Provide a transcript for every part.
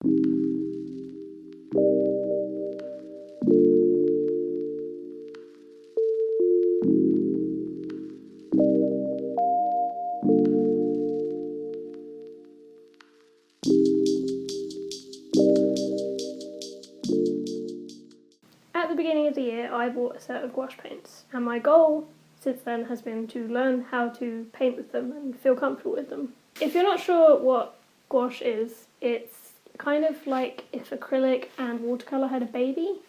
At the beginning of the year, I bought a set of gouache paints, and my goal since then has been to learn how to paint with them and feel comfortable with them. If you're not sure what gouache is, it's kind of like if acrylic and watercolour had a baby.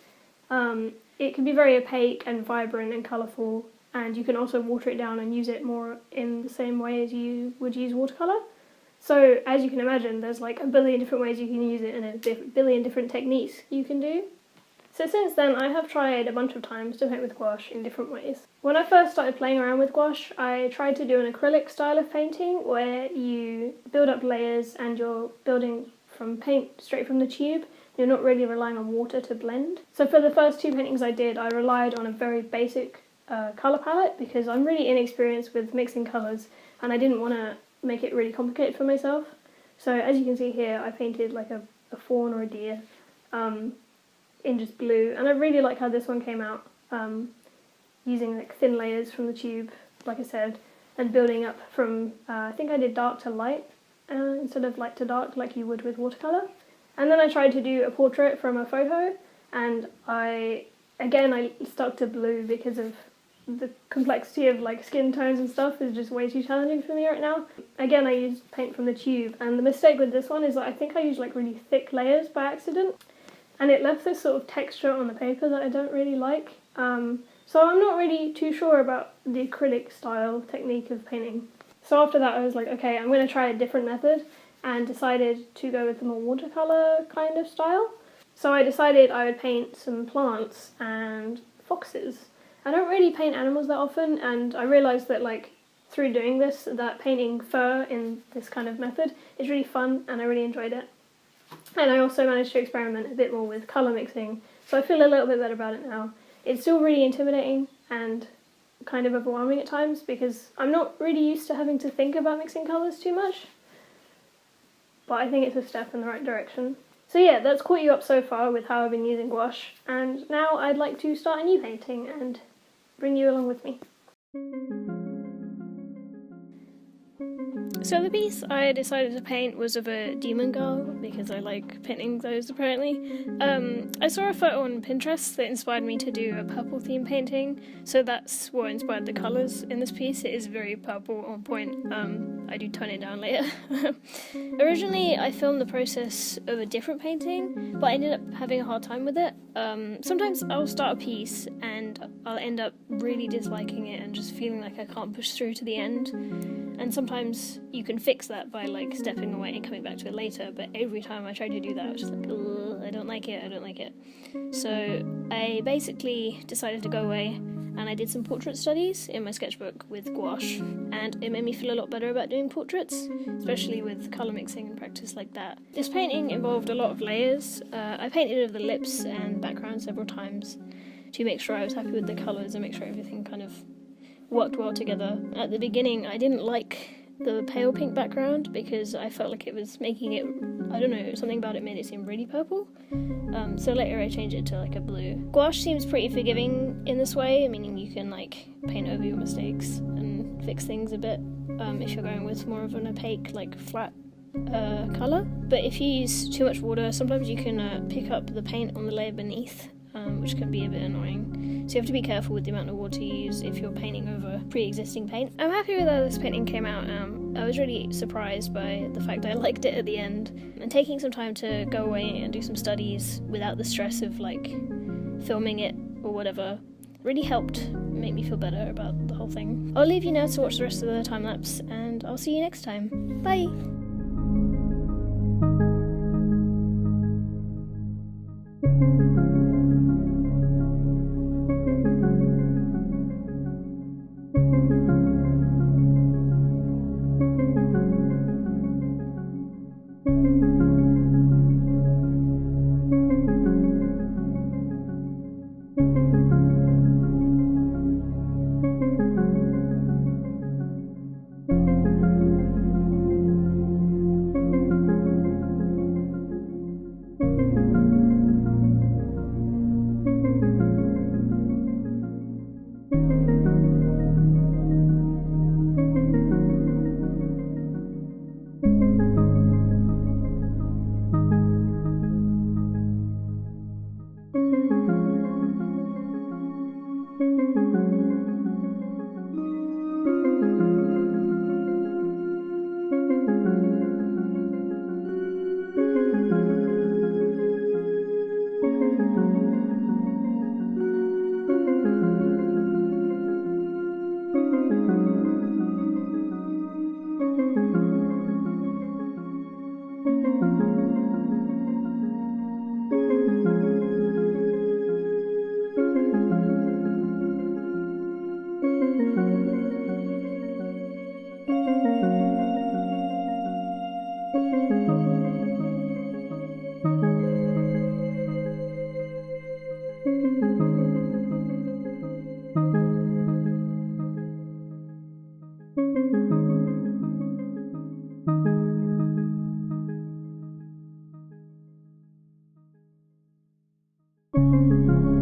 It can be very opaque and vibrant and colourful, and you can also water it down and use it more in the same way as you would use watercolour. So as you can imagine, there's like a billion different ways you can use it and a billion different techniques you can do. So since then, I have tried a bunch of times to paint with gouache in different ways. When I first started playing around with gouache, I tried to do an acrylic style of painting where you build up layers and you're building from paint straight from the tube. You're not really relying on water to blend. So for the first two paintings I did, I relied on a very basic colour palette because I'm really inexperienced with mixing colours and I didn't want to make it really complicated for myself. So as you can see here, I painted like a fawn or a deer. In just blue, and I really like how this one came out, using like thin layers from the tube, like I said, and building up from, I think I did dark to light, instead of light to dark like you would with watercolour. And then I tried to do a portrait from a photo, and I stuck to blue because of the complexity of like skin tones and stuff is just way too challenging for me right now. Again, I used paint from the tube, and the mistake with this one is that I think I used like really thick layers by accident. And it left this sort of texture on the paper that I don't really like. So I'm not really too sure about the acrylic style technique of painting. So after that I was like, okay, I'm going to try a different method, and decided to go with the more watercolour kind of style. So I decided I would paint some plants and foxes. I don't really paint animals that often, and I realised that like through doing this, that painting fur in this kind of method is really fun and I really enjoyed it. And I also managed to experiment a bit more with colour mixing, so I feel a little bit better about it now. It's still really intimidating and kind of overwhelming at times because I'm not really used to having to think about mixing colours too much, but I think it's a step in the right direction. So yeah, that's caught you up so far with how I've been using gouache, and now I'd like to start a new painting and bring you along with me. So the piece I decided to paint was of a demon girl, because I like painting those apparently. I saw a photo on Pinterest that inspired me to do a purple theme painting, so that's what inspired the colours in this piece. It is very purple on point. I do tone it down later. Originally I filmed the process of a different painting, but I ended up having a hard time with it. Sometimes I'll start a piece and I'll end up really disliking it and just feeling like I can't push through to the end. And sometimes you can fix that by like stepping away and coming back to it later, but every time I tried to do that I was just like, ugh, I don't like it. So I basically decided to go away and I did some portrait studies in my sketchbook with gouache, and it made me feel a lot better about doing portraits, especially with colour mixing and practice like that. This painting involved a lot of layers. I painted over the lips and background several times to make sure I was happy with the colours and make sure everything kind of worked well together. At the beginning I didn't like the pale pink background because I felt like it was making it, I don't know, something about it made it seem really purple. So later I changed it to like a blue. Gouache seems pretty forgiving in this way, meaning you can like paint over your mistakes and fix things a bit if you're going with more of an opaque, like flat colour. But if you use too much water, sometimes you can pick up the paint on the layer beneath, which can be a bit annoying. So you have to be careful with the amount of water you use if you're painting over pre-existing paint. I'm happy with how this painting came out. I was really surprised by the fact that I liked it at the end. And taking some time to go away and do some studies without the stress of like filming it or whatever really helped make me feel better about the whole thing. I'll leave you now to watch the rest of the time lapse, and I'll see you next time. Bye! you.